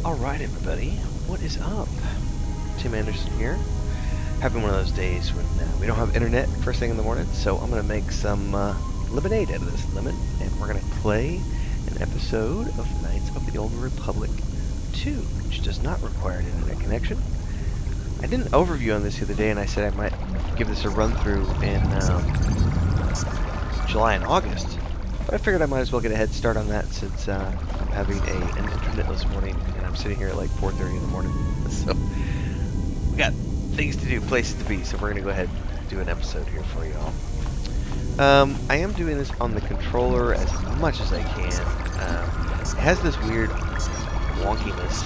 Alright everybody, what is up? Tim Anderson here. Having one of those days when we don't have internet first thing in the morning, so I'm going to make some lemonade out of this lemon, and we're going to play an episode of Knights of the Old Republic 2, which does not require an internet connection. I did an overview on this the other day, and I said I might give this a run-through in July and August. But I figured I might as well get a head start on that since I'm having an internetless morning, and I'm sitting here at like 4:30 in the morning. So we got things to do, places to be, so we're going to go ahead and do an episode here for y'all. I am doing this on the controller as much as I can. It has this weird wonkiness.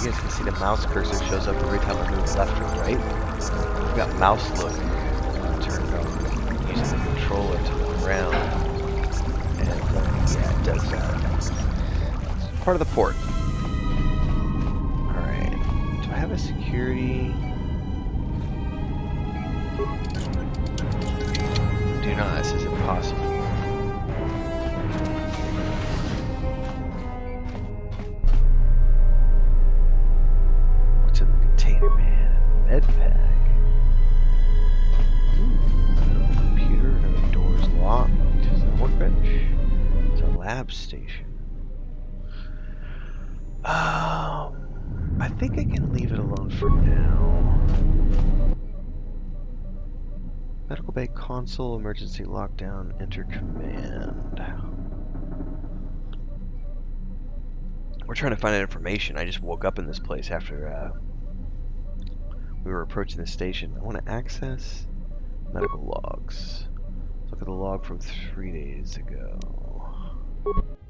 You guys can see the mouse cursor shows up every time I move left or right. I've got mouse look turned on using the controller to look around. And yeah, it does that. It's part of the port. Alright. Do I have a security? Do not. This is impossible. What's in the container, man? Med pack. Ooh, computer. Another door's locked. Is that a workbench? It's a lab station. I think I can leave it alone for now. Medical bay console, emergency lockdown, enter command. We're trying to find out information. I just woke up in this place after we were approaching the station. I want to access medical logs. Look at the log from 3 days ago.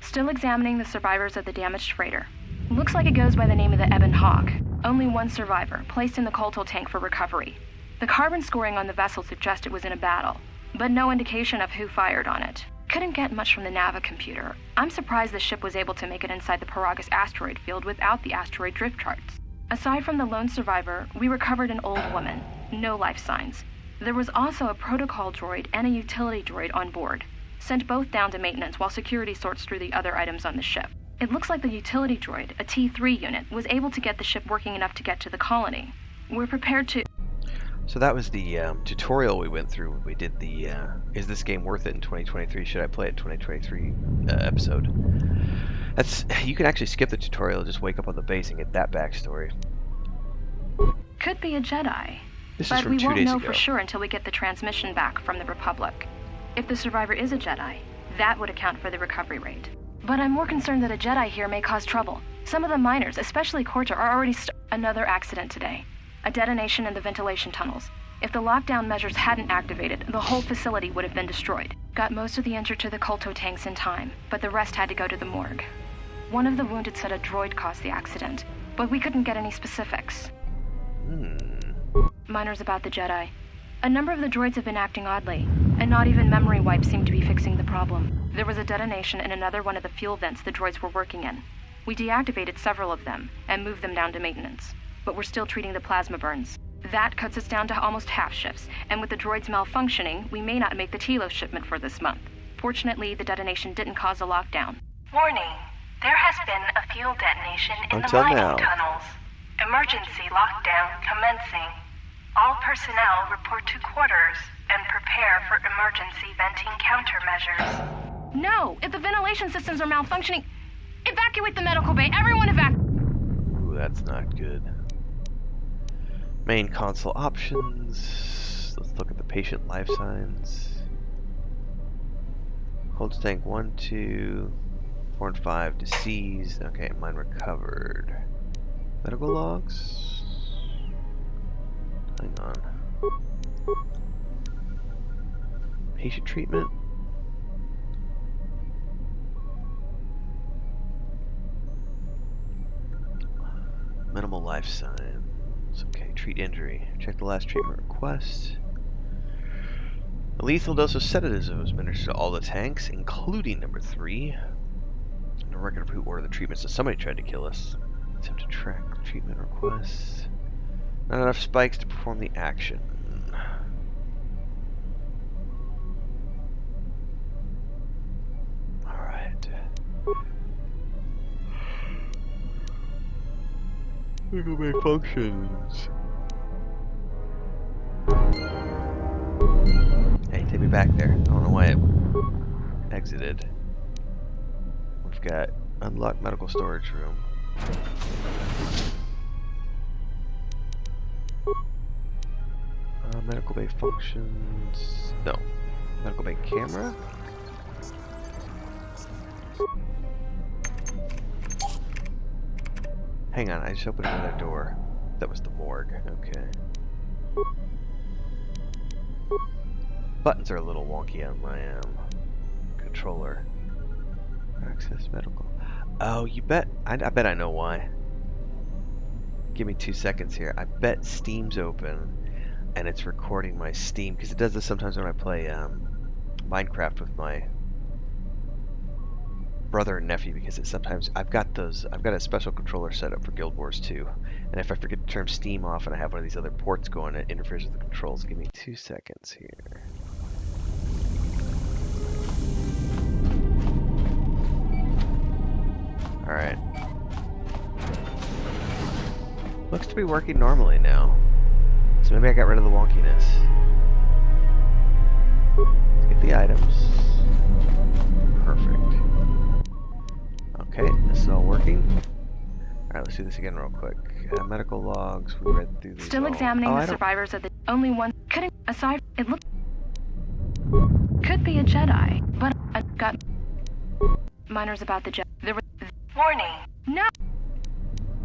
Still examining the survivors of the damaged freighter. Looks like it goes by the name of the Ebon Hawk. Only one survivor, placed in the KOTOR tank for recovery. The carbon scoring on the vessel suggests it was in a battle, but no indication of who fired on it. Couldn't get much from the Nava computer. I'm surprised the ship was able to make it inside the Paragus asteroid field without the asteroid drift charts. Aside from the lone survivor, we recovered an old woman. No life signs. There was also a protocol droid and a utility droid on board. Sent both down to maintenance while security sorts through the other items on the ship. It looks like the utility droid, a T3 unit, was able to get the ship working enough to get to the colony. We're prepared to... So that was the tutorial we went through when we did the is this game worth it in 2023, should I play it in 2023 episode. That's, you can actually skip the tutorial, just wake up on the base and get that backstory. Could be a Jedi. This but is from we 2 won't days know ago. for sure until we get the transmission back from the Republic. If the survivor is a Jedi, that would account for the recovery rate. But I'm more concerned that a Jedi here may cause trouble. Some of the miners, especially KOTOR, are already another accident today. A detonation in the ventilation tunnels. If the lockdown measures hadn't activated, the whole facility would have been destroyed. Got most of the injured to the KOTOR tanks in time, but the rest had to go to the morgue. One of the wounded said a droid caused the accident, but we couldn't get any specifics. Miners about the Jedi. A number of the droids have been acting oddly, and not even memory wipes seem to be fixing the problem. There was a detonation in another one of the fuel vents the droids were working in. We deactivated several of them and moved them down to maintenance, but we're still treating the plasma burns. That cuts us down to almost half shifts, and with the droids malfunctioning, we may not make the Telos shipment for this month. Fortunately, the detonation didn't cause a lockdown. Warning, there has been a fuel detonation in Until the mining now. tunnels. Emergency lockdown commencing. All personnel report to quarters and prepare for emergency venting countermeasures. No! If the ventilation systems are malfunctioning, evacuate the medical bay! Everyone evacuate! Ooh, that's not good. Main console options. Let's look at the patient life signs. Cold tank 1, 2, 4, and 5 deceased. Okay, mine recovered. Medical logs. Hang on. Patient treatment. Minimal life signs. Okay, treat injury. Check the last treatment request. A lethal dose of sedatives was administered to all the tanks, including number 3. And a record of who ordered the treatment, so somebody tried to kill us. Attempt to track the treatment request. Not enough spikes to perform the action. Alright. Medical bay functions. Hey, take me back there. I don't know why it exited. We've got unlocked medical storage room. Medical bay functions. No. Medical bay camera? Hang on, I just opened another door. That was the morgue. Okay. Buttons are a little wonky on my controller. Access medical. Oh, you bet. I bet I know why. Give me 2 seconds here. I bet Steam's open and it's recording my Steam, because it does this sometimes when I play Minecraft with my brother and nephew, because it sometimes I've got a special controller set up for Guild Wars 2, and if I forget to turn Steam off and I have one of these other ports going, it interferes with the controls. Give me 2 seconds here. Alright. Looks to be working normally now. So maybe I got rid of the wonkiness. Let's get the items. Perfect. Okay, this is all working. Alright, let's do this again real quick. Medical logs, we read through these. Still examining the survivors of the only one. Couldn't aside. It looked could be a Jedi, but I got minors about the Jedi. There were Warning. no.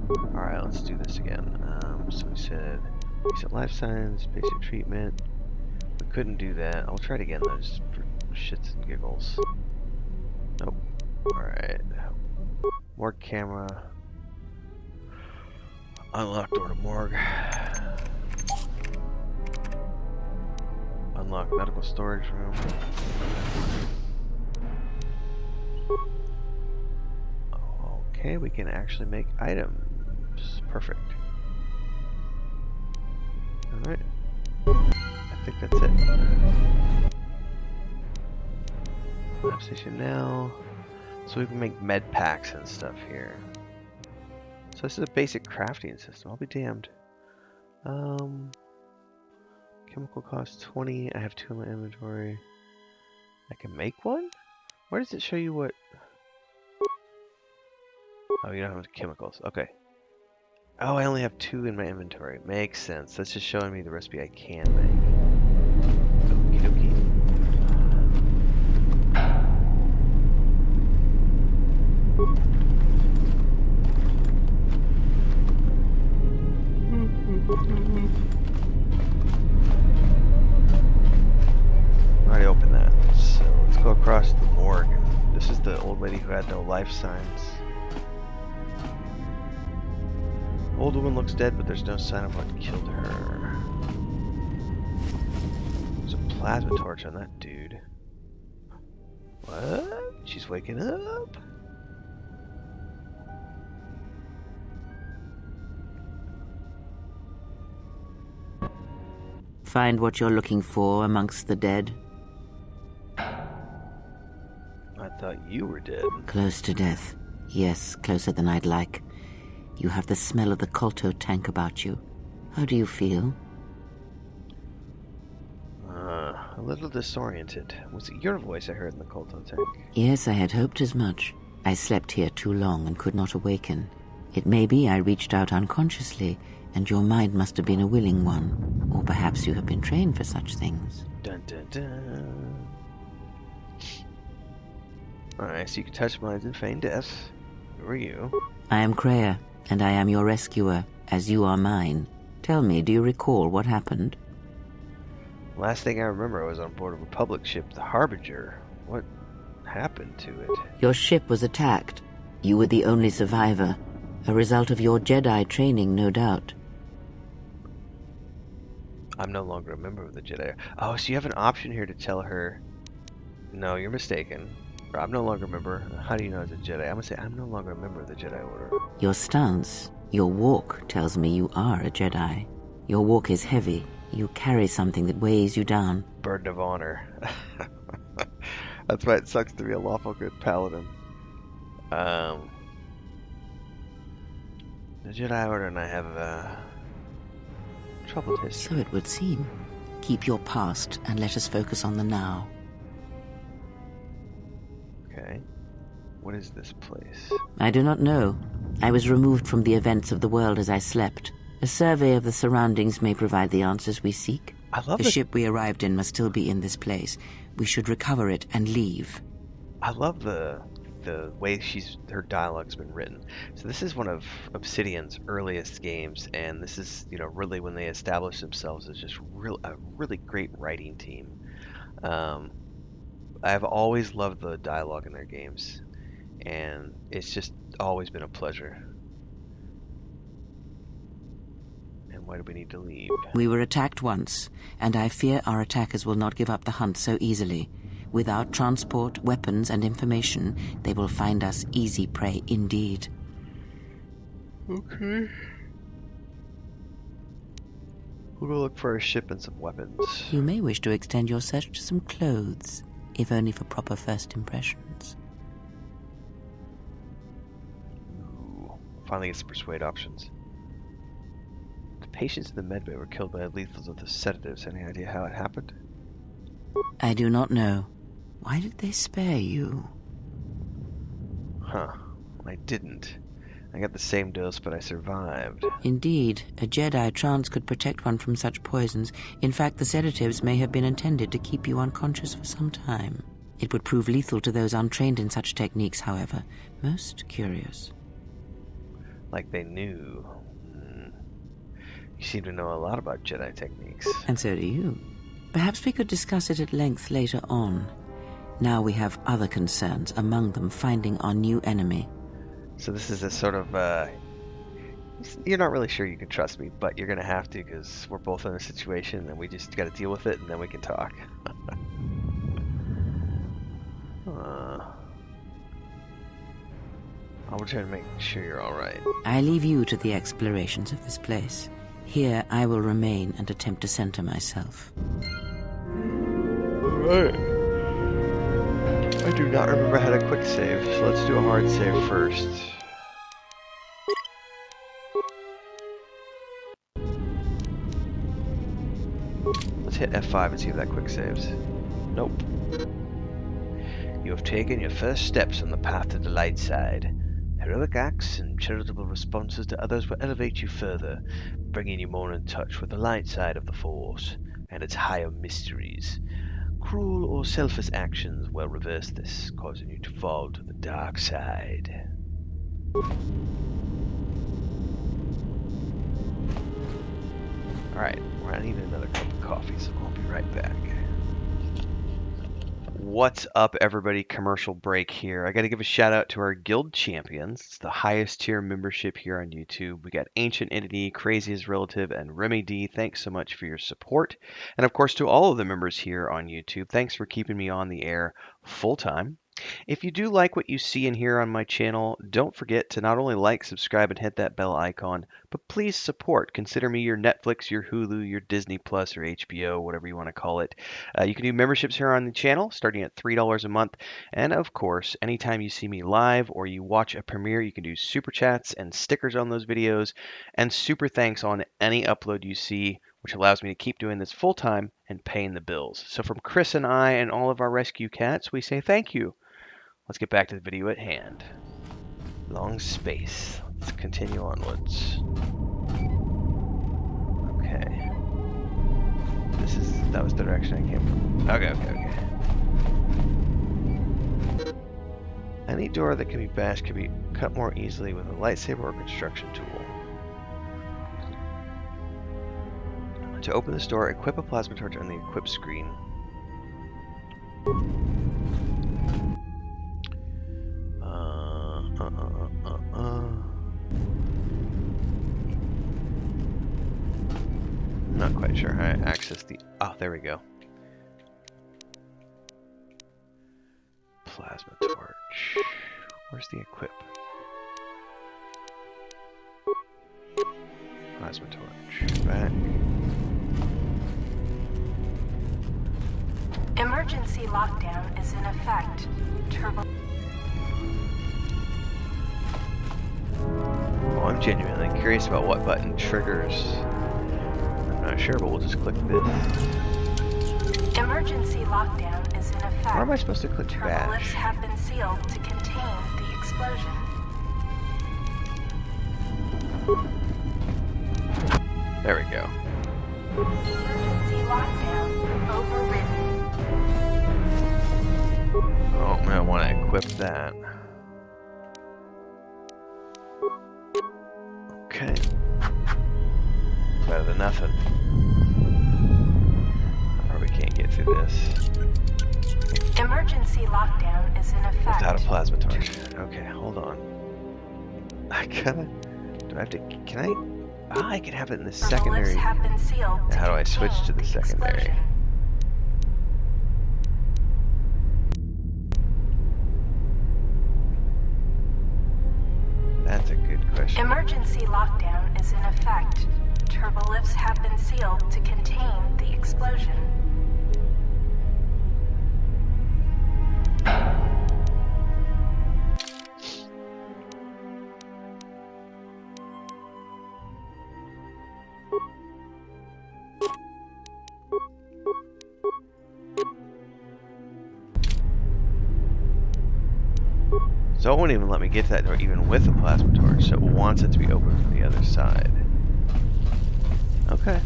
Alright, let's do this again. So we said recent life signs, basic treatment. We couldn't do that. I'll try it again though, just for shits and giggles. Nope. Alright. Morgue camera. Unlock door to morgue. Unlock medical storage room. Okay, we can actually make items. Perfect. Alright. I think that's it. Lab station now. So we can make med packs and stuff here. So this is a basic crafting system. I'll be damned. Chemical cost 20. I have 2 in my inventory. I can make one? Where does it show you what? Oh, you don't have chemicals. Okay. Oh, I only have 2 in my inventory. Makes sense. That's just showing me the recipe I can make. Okie dokie. Already opened that. So let's go across the morgue. This is the old lady who had no life signs. Old woman looks dead, but there's no sign of what killed her. There's a plasma torch on that dude. What? She's waking up? Find what you're looking for amongst the dead? I thought you were dead. Close to death. Yes, closer than I'd like. You have the smell of the KOTOR tank about you. How do you feel? A little disoriented. Was it your voice I heard in the KOTOR tank? Yes, I had hoped as much. I slept here too long and could not awaken. It may be I reached out unconsciously, and your mind must have been a willing one. Or perhaps you have been trained for such things. Dun dun dun. Alright, so you can touch minds and feign death. Who are you? I am Kreia, and I am your rescuer, as you are mine. Tell me, do you recall what happened? Last thing I remember, I was on board a Republic ship, the Harbinger. What happened to it? Your ship was attacked. You were the only survivor. A result of your Jedi training, no doubt. I'm no longer a member of the Jedi. Oh, so you have an option here to tell her, no, you're mistaken. Or, I'm no longer a member. How do you know it's a Jedi? I'm going to say, I'm no longer a member of the Jedi Order. Your stance, your walk tells me you are a Jedi. Your walk is heavy. You carry something that weighs you down. Burden of honor. That's why it sucks to be a lawful good paladin. There's Jedi Order and I have troubled history. So it would seem. Keep your past and let us focus on the now. Okay. What is this place? I do not know. I was removed from the events of the world as I slept. A survey of the surroundings may provide the answers we seek. I love The the ship we arrived in must still be in this place. We should recover it and leave. I love the way her dialogue's been written. So this is one of Obsidian's earliest games, and this is, you know, really when they established themselves as just a really great writing team. I've always loved the dialogue in their games, and it's just always been a pleasure. And why do we need to leave? We were attacked once, and I fear our attackers will not give up the hunt so easily. Without transport, weapons, and information, they will find us easy prey indeed. Okay. We'll go look for a ship and some weapons. You may wish to extend your search to some clothes, if only for proper first impressions. Ooh. Finally get some persuade options. The patients in the medbay were killed by lethals of the sedatives. Any idea how it happened? I do not know. Why did they spare you? Huh. I didn't. I got the same dose, but I survived. Indeed, a Jedi trance could protect one from such poisons. In fact, the sedatives may have been intended to keep you unconscious for some time. It would prove lethal to those untrained in such techniques, however. Most curious. Like they knew. You seem to know a lot about Jedi techniques. And so do you. Perhaps we could discuss it at length later on. Now we have other concerns, among them finding our new enemy. So this is a sort of, you're not really sure you can trust me, but you're going to have to because we're both in a situation and we just got to deal with it and then we can talk. I will try to make sure you're alright. I leave you to the explorations of this place. Here I will remain and attempt to center myself. Alright. I do not remember how to quick save, so let's do a hard save first. Let's hit F5 and see if that quick saves. Nope. You have taken your first steps on the path to the light side. Heroic acts and charitable responses to others will elevate you further, bringing you more in touch with the light side of the Force and its higher mysteries. Cruel or selfish actions will reverse this, causing you to fall to the dark side. Alright, I need another cup of coffee, so I'll be right back. What's up, everybody? Commercial break here. I got to give a shout out to our guild champions. It's the highest tier membership here on YouTube. We got Ancient Entity, Craziest Relative, and Remy D. Thanks so much for your support. And of course, to all of the members here on YouTube, thanks for keeping me on the air full time. If you do like what you see and hear on my channel, don't forget to not only like, subscribe, and hit that bell icon, but please support. Consider me your Netflix, your Hulu, your Disney Plus, or HBO, whatever you want to call it. You can do memberships here on the channel, starting at $3 a month. And of course, anytime you see me live or you watch a premiere, you can do super chats and stickers on those videos, and super thanks on any upload you see, which allows me to keep doing this full time and paying the bills. So from Chris and I and all of our rescue cats, we say thank you. Let's get back to the video at hand. Long space. Let's continue onwards. Okay. That was the direction I came from. Okay. Any door that can be bashed can be cut more easily with a lightsaber or construction tool. To open this door, equip a plasma torch on the equip screen. Not quite sure how to access the... Oh, there we go. Plasma torch. Where's the equip? Plasma torch. Back. Emergency lockdown is in effect. I'm genuinely curious about what button triggers. I'm not sure, but we'll just click this. Emergency lockdown is in effect. Where am I supposed to click Turbo lifts bash? have been sealed to contain the explosion. There we go. Emergency lockdown overridden. Oh, I'm gonna want to equip that. Okay. Better than nothing. I probably can't get through this Emergency lockdown is in effect. without a plasma torch. Okay, hold on. I gotta. Do I have to? Can I? Ah, I can have it in the secondary. Lifts have been sealed to How do I switch to the contain secondary? explosion. That's a good question. Emergency lockdown is in effect. Turbo lifts have been sealed to contain the explosion. So it won't even let me get to that door even with the plasma torch, so it wants it to be open from the other side. Okay.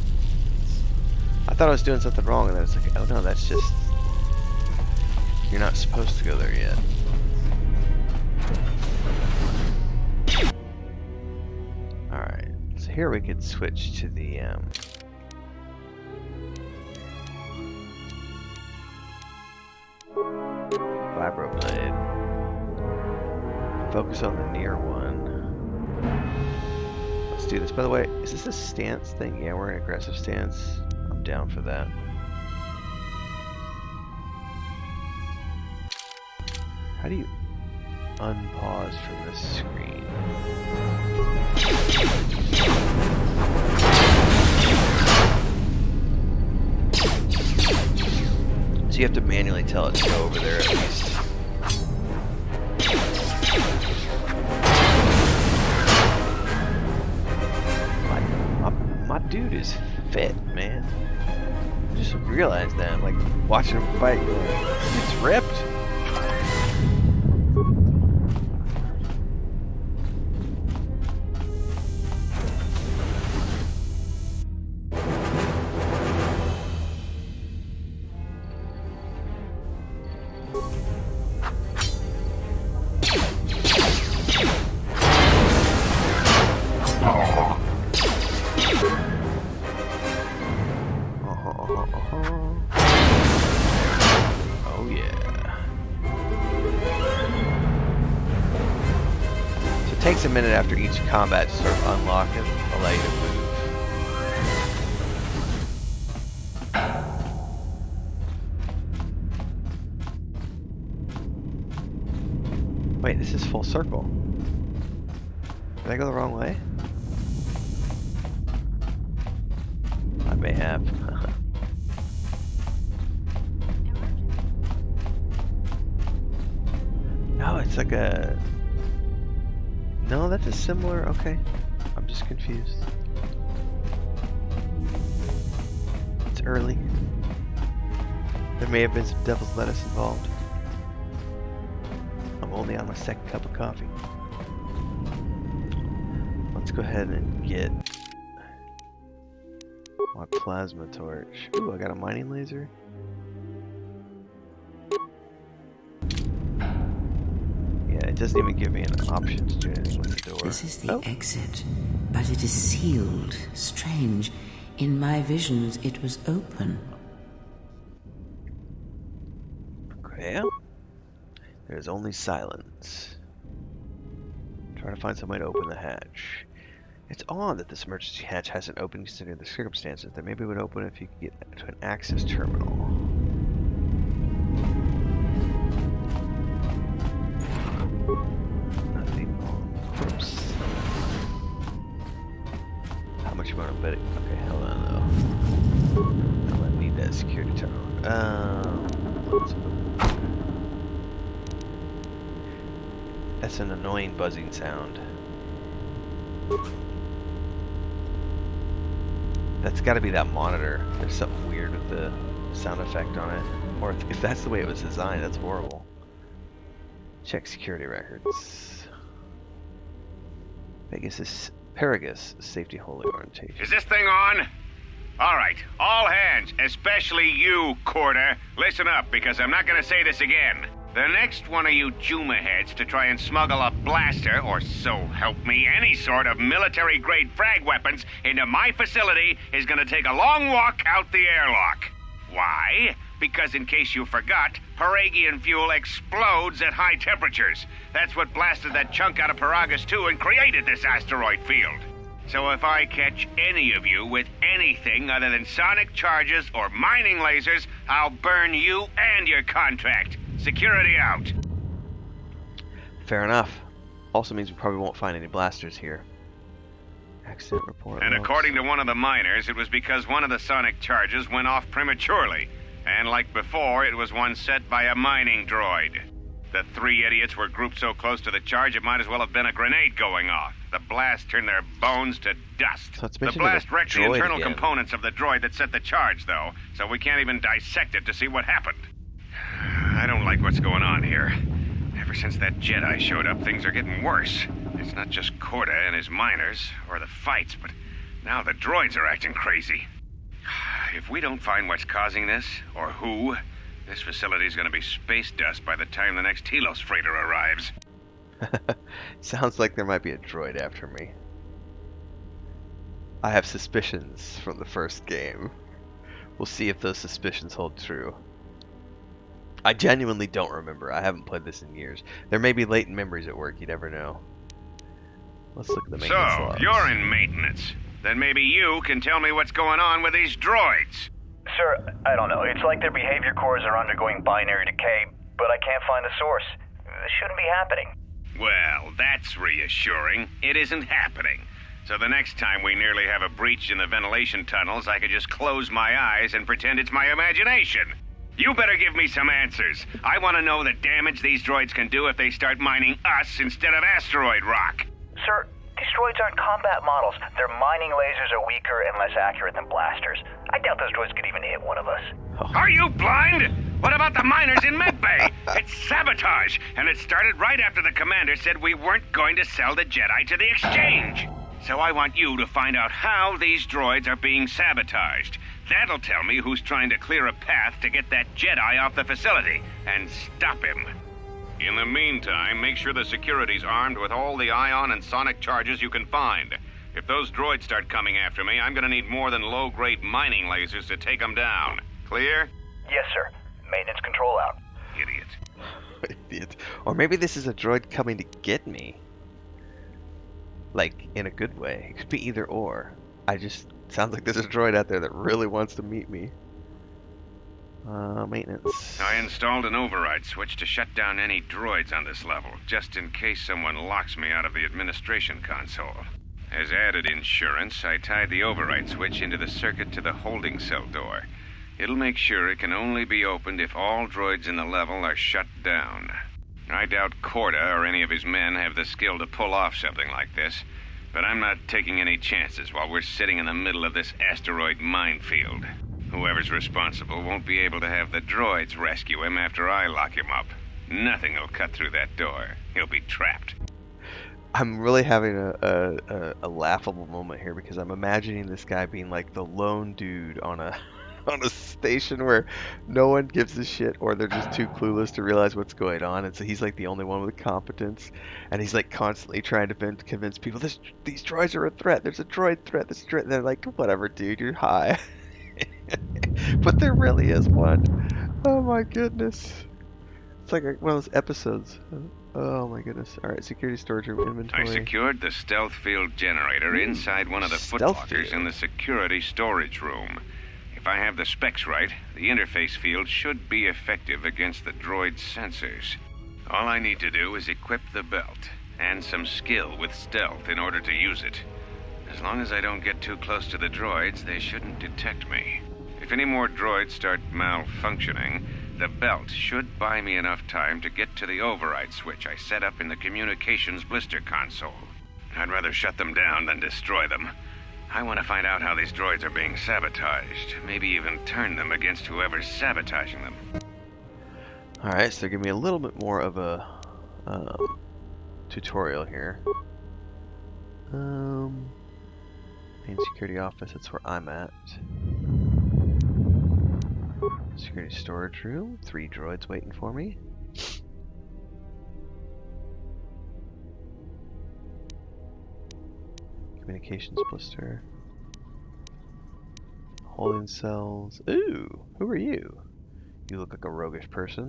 I thought I was doing something wrong, and then it's like, oh no, that's just... You're not supposed to go there yet. Alright, so here we could switch to the, Vibroblade. Focus on the near one. Let's do this. By the way, is this a stance thing? Yeah, we're in aggressive stance. I'm down for that. How do you unpause from this screen? So you have to manually tell it to go over there at least. My dude is fit, man. I just realized that, like, watching him fight, it's ripped. Oh yeah. So it takes a minute after each combat to sort of unlock and allow you to move. Wait, this is full circle. Did I go the wrong way? I may have. No, it's like a... No, that's a similar... Okay. I'm just confused. It's early. There may have been some devil's lettuce involved. I'm only on my second cup of coffee. Let's go ahead and get my plasma torch. Ooh, I got a mining laser. Yeah, it doesn't even give me an option to do anything with the door. This is the exit, but it is sealed. Strange. In my visions, it was open. Kreia? There's only silence. Trying to find some way to open the hatch. It's odd that this emergency hatch hasn't opened considering the circumstances. That maybe it would open if you could get to an access terminal. Nothing on corpse. How much you want to bet it? Okay, hold on though. I'm gonna need that security terminal. That's an annoying buzzing sound. That's got to be that monitor. There's something weird with the sound effect on it. Or if that's the way it was designed, that's horrible. Check security records. Paragus safety holy orientation. Is this thing on? All right, all hands, especially you, KOTOR. Listen up, because I'm not gonna say this again. The next one of you Juma heads to try and smuggle a blaster, or so help me, any sort of military-grade frag weapons into my facility is gonna take a long walk out the airlock. Why? Because in case you forgot, Paragian fuel explodes at high temperatures. That's what blasted that chunk out of Paragus 2 and created this asteroid field. So if I catch any of you with anything other than sonic charges or mining lasers, I'll burn you and your contract. Security out. Fair enough. Also means we probably won't find any blasters here. Accident report. And according to one of the miners, it was because one of the sonic charges went off prematurely. And like before, it was one set by a mining droid. The three idiots were grouped so close to the charge it might as well have been a grenade going off. The blast turned their bones to dust. So the blast wrecked the internal components of the droid that set the charge, though, so we can't even dissect it to see what happened. I don't like what's going on here. Ever since that Jedi showed up, things are getting worse. It's not just KOTOR and his miners, or the fights, but now the droids are acting crazy. If we don't find what's causing this, or who, this facility's gonna be space dust by the time the next Telos freighter arrives. Sounds like there might be a droid after me. I have suspicions from the first game. We'll see if those suspicions hold true. I genuinely don't remember. I haven't played this in years. There may be latent memories at work. You never know. Let's look at the maintenance So, logs. you're in maintenance. Then maybe you can tell me what's going on with these droids. Sir, I don't know. It's like their behavior cores are undergoing binary decay, but I can't find the source. This shouldn't be happening. Well, that's reassuring. It isn't happening. So the next time we nearly have a breach in the ventilation tunnels, I could just close my eyes and pretend it's my imagination. You better give me some answers. I want to know the damage these droids can do if they start mining us instead of asteroid rock. Sir, these droids aren't combat models. Their mining lasers are weaker and less accurate than blasters. I doubt those droids could even hit one of us. Are you blind? What about the miners in medbay? It's sabotage, and it started right after the commander said we weren't going to sell the Jedi to the exchange. So I want you to find out how these droids are being sabotaged. That'll tell me who's trying to clear a path to get that Jedi off the facility and stop him. In the meantime, make sure the security's armed with all the ion and sonic charges you can find. If those droids start coming after me, I'm gonna need more than low-grade mining lasers to take them down. Clear? Yes, sir. Maintenance control out. Idiot. Idiot. Or maybe this is a droid coming to get me. Like, in a good way. It could be either or. Sounds like there's a droid out there that really wants to meet me. Maintenance. I installed an override switch to shut down any droids on this level, just in case someone locks me out of the administration console. As added insurance, I tied the override switch into the circuit to the holding cell door. It'll make sure it can only be opened if all droids in the level are shut down. I doubt KOTOR or any of his men have the skill to pull off something like this, but I'm not taking any chances while we're sitting in the middle of this asteroid minefield. Whoever's responsible won't be able to have the droids rescue him after I lock him up. Nothing will cut through that door. He'll be trapped. I'm really having a laughable moment here because I'm imagining this guy being like the lone dude on a station where no one gives a shit, or they're just too clueless to realize what's going on, and so he's like the only one with competence, and he's like constantly trying to convince people these droids are a threat. There's a droid threat. This threat. And they're like, whatever, dude, you're high. But there really is one. Oh my goodness. It's like one of those episodes. Oh my goodness. Alright, security storage room inventory. I secured the stealth field generator inside one of the footlockers in the security storage room. If I have the specs right, the interface field should be effective against the droid's sensors. All I need to do is equip the belt, and some skill with stealth in order to use it. As long as I don't get too close to the droids, they shouldn't detect me. If any more droids start malfunctioning, the belt should buy me enough time to get to the override switch I set up in the communications blister console. I'd rather shut them down than destroy them. I want to find out how these droids are being sabotaged. Maybe even turn them against whoever's sabotaging them. Alright, so give me a little bit more of a tutorial here. Main security office, that's where I'm at. Security storage room, 3 droids waiting for me. Communications blister. Holding cells. Ooh, who are you? You look like a roguish person.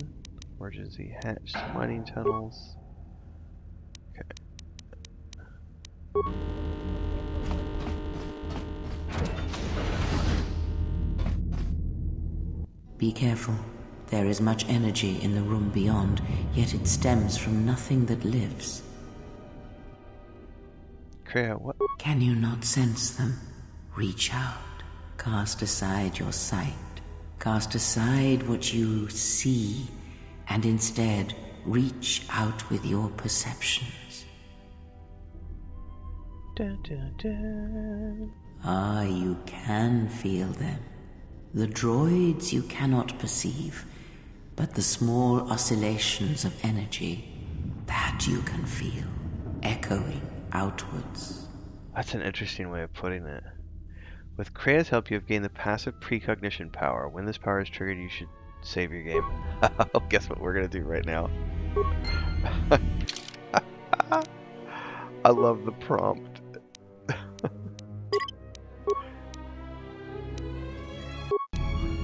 Emergency hatch, mining tunnels. Okay. Be careful. There is much energy in the room beyond, yet it stems from nothing that lives. Kreia, what? Can you not sense them? Reach out. Cast aside your sight. Cast aside what you see, and instead reach out with your perceptions. Dun, dun, dun. Ah, you can feel them. The droids you cannot perceive, but the small oscillations of energy, that you can feel, echoing outwards. That's an interesting way of putting it. With Kreia's help, you have gained the passive precognition power. When this power is triggered, you should save your game. Guess what we're gonna do right now? I love the prompt.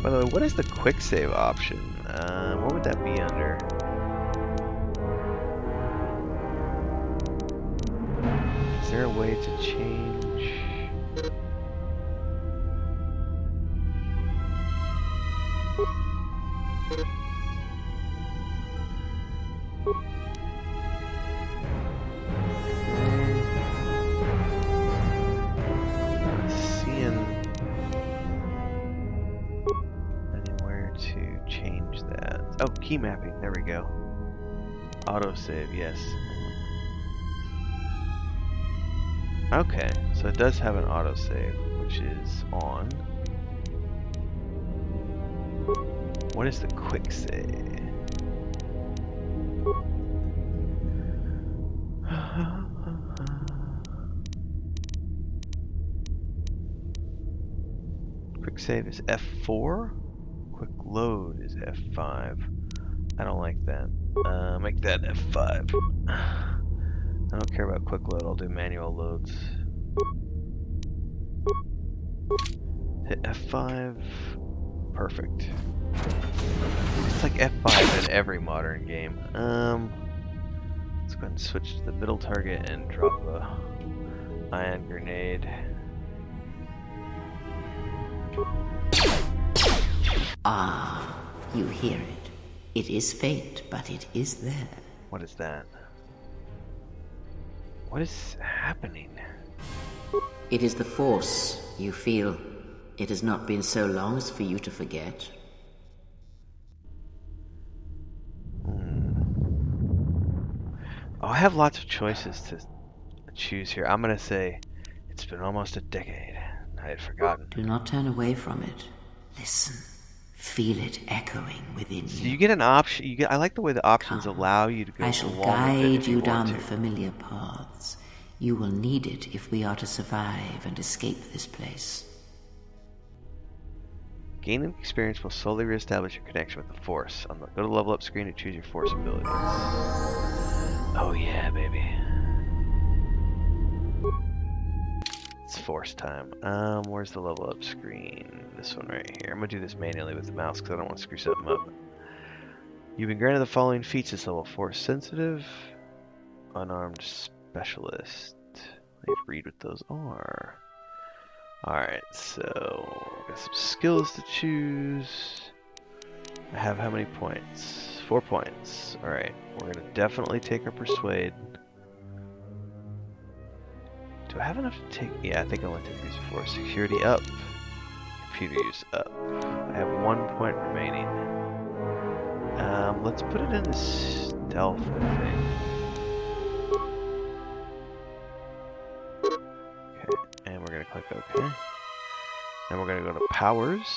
By the way, what is the quick save option? What would that be under? Is there a way to change? Oh, key mapping. There we go. Autosave, yes. Okay, so it does have an autosave, which is on. What is the quick save? Quick save is F4. Quick load is F5. I don't like that. Make that F5. I don't care about quick load. I'll do manual loads. Hit F5. Perfect. It's like F5 in every modern game. Let's go ahead and switch to the middle target and drop a ion grenade. Ah, you hear it. It is faint, but it is there. What is that? What is happening? It is the Force, you feel. It has not been so long as for you to forget. Oh, I have lots of choices to choose here. I'm gonna say it's been almost a decade. I had forgotten. Do not turn away from it. Listen. Feel it echoing within you. So you get an option. I like the way the options allow you to go. I shall guide you down the familiar paths. You will need it if we are to survive and escape this place. Gaining experience will slowly reestablish your connection with the Force. Go to the level up screen to choose your Force abilities. Oh yeah, baby. It's Force time. Where's the level up screen? This one right here. I'm gonna do this manually with the mouse because I don't want to screw something up. You've been granted the following feats this level: Force sensitive, unarmed specialist. I have to read what those are. Alright, so got some skills to choose. I have how many points? 4 points. Alright, we're gonna definitely take our persuade. Do I have enough to take? Yeah, I think I want to take these before. Security up. Computer use up. I have 1 point remaining. Let's put it into stealth, I think. click OK. Then we're gonna go to powers.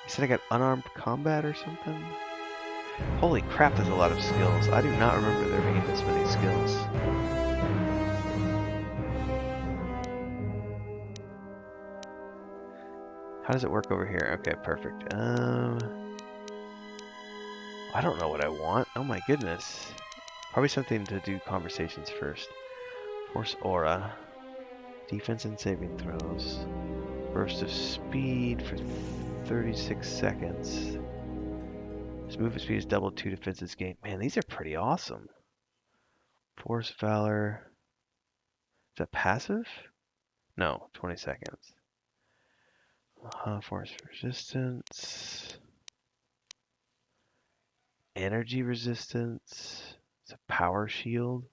You said I got unarmed combat or something? Holy crap, there's a lot of skills. I do not remember there being this many skills. How does it work over here? Okay, perfect. I don't know what I want. Oh my goodness. Probably something to do conversations first. Force aura. Defense and saving throws. Burst of speed for 36 seconds. His movement speed is doubled, 2 defenses gained. Man, these are pretty awesome. Force valor. Is that passive? No, 20 seconds. Force resistance. Energy resistance. It's a power shield.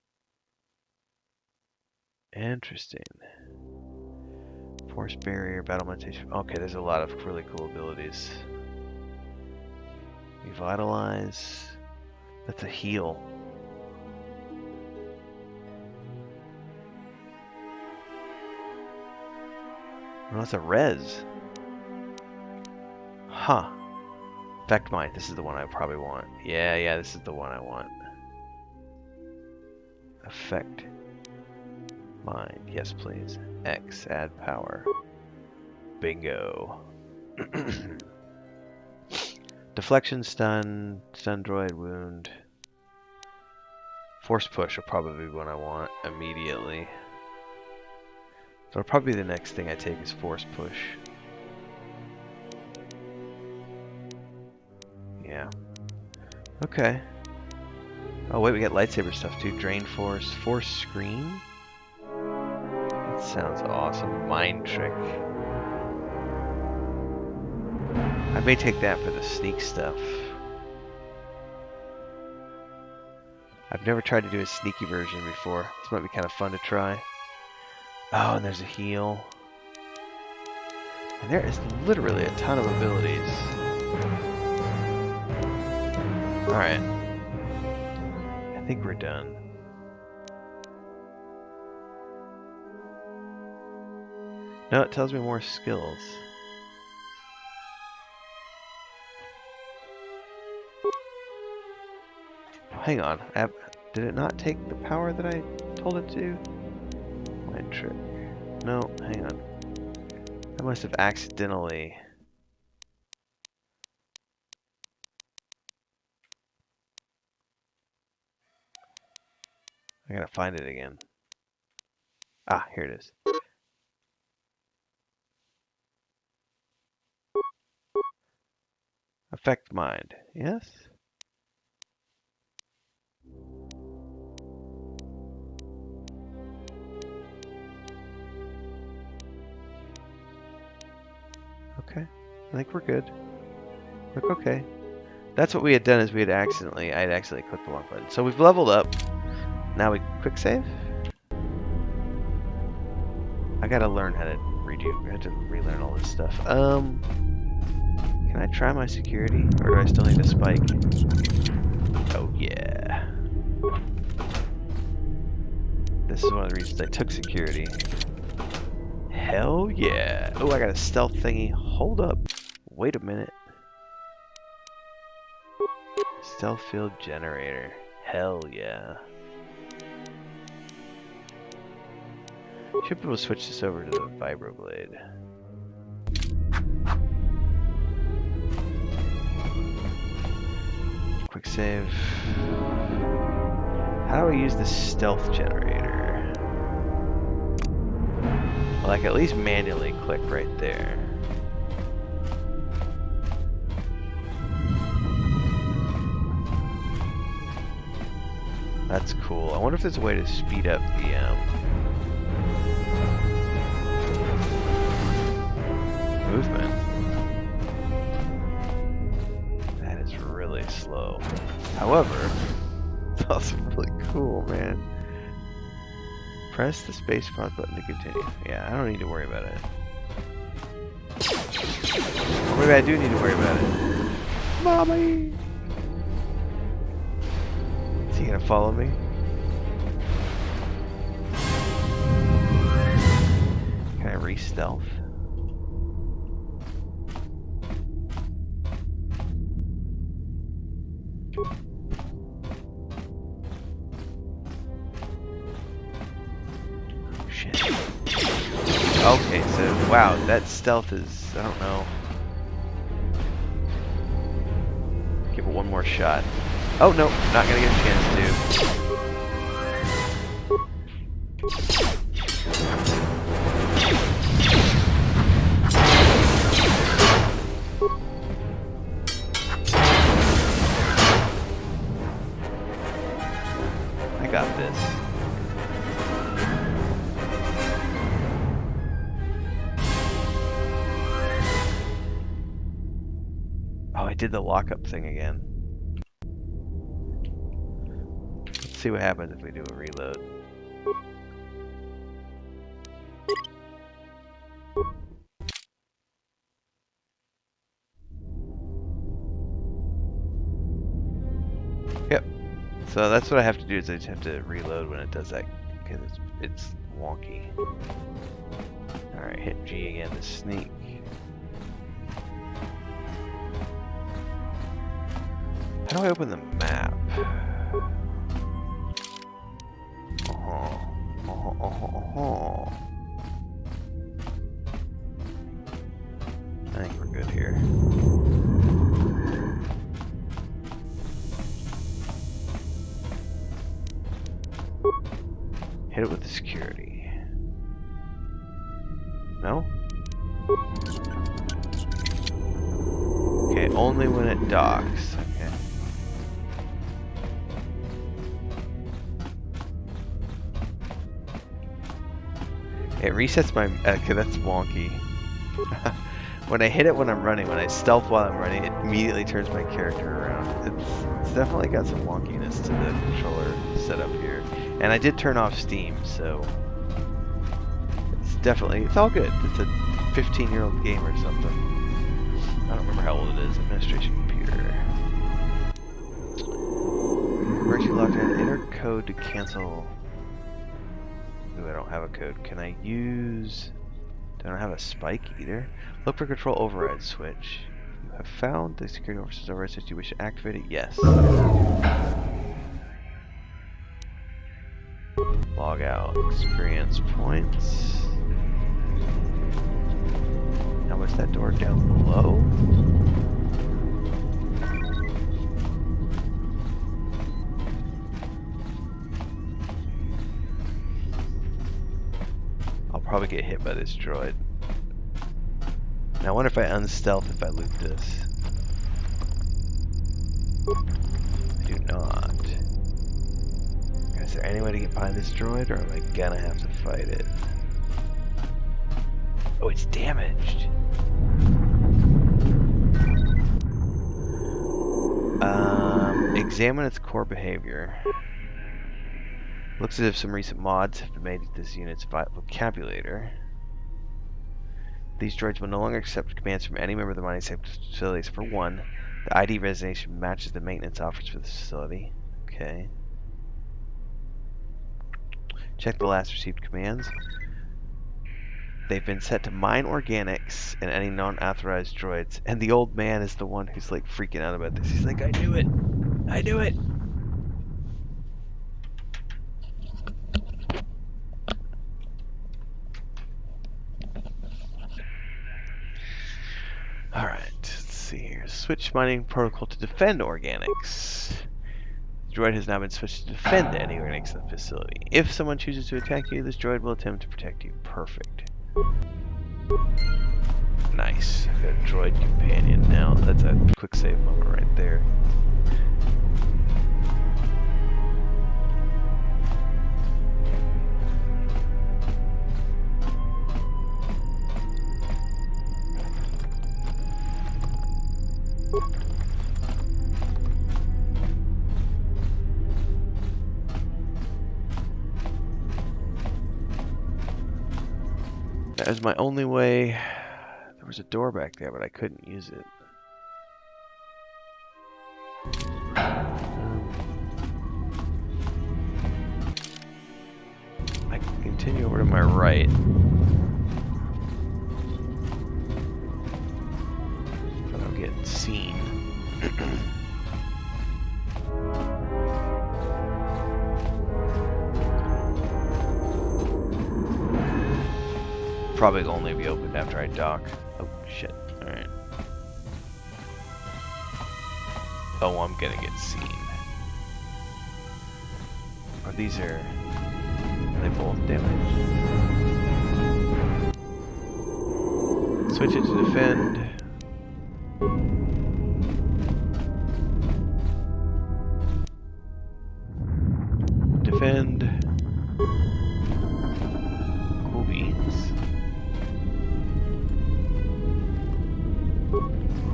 Interesting. Force barrier, battle meditation. Okay, there's a lot of really cool abilities. Revitalize. That's a heal. Oh, that's a res. Huh. Affect mind. This is the one I probably want. Yeah, this is the one I want. Affect mind. Yes, please. X. Add power. Bingo. Deflection, stun, stun droid, wound. Force push will probably be one I want immediately. So it'll probably be the next thing I take is force push. Yeah. Okay. Oh wait, we got lightsaber stuff too. Drain force, force screen. That sounds awesome. Mind trick. I may take that for the sneak stuff. I've never tried to do a sneaky version before. This might be kind of fun to try. Oh, and there's a heal. And there is literally a ton of abilities. Alright. I think we're done. No, it tells me more skills. Hang on. Did it not take the power that I told it to? Mind trick. No, hang on. I must have accidentally... I gotta find it again. Ah, here it is. Affect mind. Yes? Okay. I think we're good. Look okay. That's what we had done is I had accidentally clicked the wrong button. So we've leveled up. Now we quick save. I gotta learn how to redo. I have to relearn all this stuff. Can I try my security, or do I still need a spike? Oh yeah. This is one of the reasons I took security. Hell yeah. Oh, I got a stealth thingy. Hold up. Wait a minute. Stealth field generator. Hell yeah. Should be able to switch this over to the vibroblade. Quick save. How do I use the stealth generator? Well, I can at least manually click right there. That's cool. I wonder if there's a way to speed up the movement. That is really slow. However, it's also really cool, man. Press the spacebar button to continue. Yeah, I don't need to worry about it. Or maybe I do need to worry about it. Mommy! Is he gonna follow me? stealth. Shit. Okay, so wow, that stealth is, I don't know. Give it one more shot. Oh no, not gonna get a chance to. I got this. Oh, I did the lockup thing again. Let's see what happens if we do a reload. Yep. So that's what I have to do, is I just have to reload when it does that, because it's wonky. Alright, hit G again to sneak. How do I open the map? I think we're good here. Hit it with the security. No? Okay, only when it docks. Okay. It resets my... okay, that's wonky. When I hit it when I'm running, when I stealth while I'm running, it immediately turns my character around. It's definitely got some wonkiness to the controller setup here. And I did turn off Steam, so... it's definitely... it's all good. It's a 15-year-old game or something. I don't remember how old it is. Administration computer. Emergency lockdown. Enter code to cancel... ooh, I don't have a code. Can I use... I don't have a spike either. Look for control override switch. You have found the security officer's override switch. Do you wish to activate it? Yes. Log out. Experience points. Now what's that door down below? I'll probably get hit by this droid. Now I wonder if I unstealth if I loot this. I do not. Is there any way to get behind this droid, or am I gonna have to fight it? Oh, it's damaged. Examine its core behavior. Looks as if some recent mods have been made to this unit's vocabulator. These droids will no longer accept commands from any member of the mining facilities. For one, the ID designation matches the maintenance offers for the facility. Okay. Check the last received commands. They've been set to mine organics and any non-authorized droids. And the old man is the one who's like freaking out about this. He's like, I knew it! I knew it! Alright, let's see here. Switch mining protocol to defend organics. The droid has now been switched to defend any organics in the facility. If someone chooses to attack you, this droid will attempt to protect you. Perfect. Nice. I've got a droid companion now. That's a quick save moment right there. That was my only way. There was a door back there, but I couldn't use it. I can continue over to my right. get seen. Probably only be opened after I dock. Oh shit! All right. Oh, I'm gonna get seen. Or these are they both damaged? Switch it to defend. Defend. Cool beans.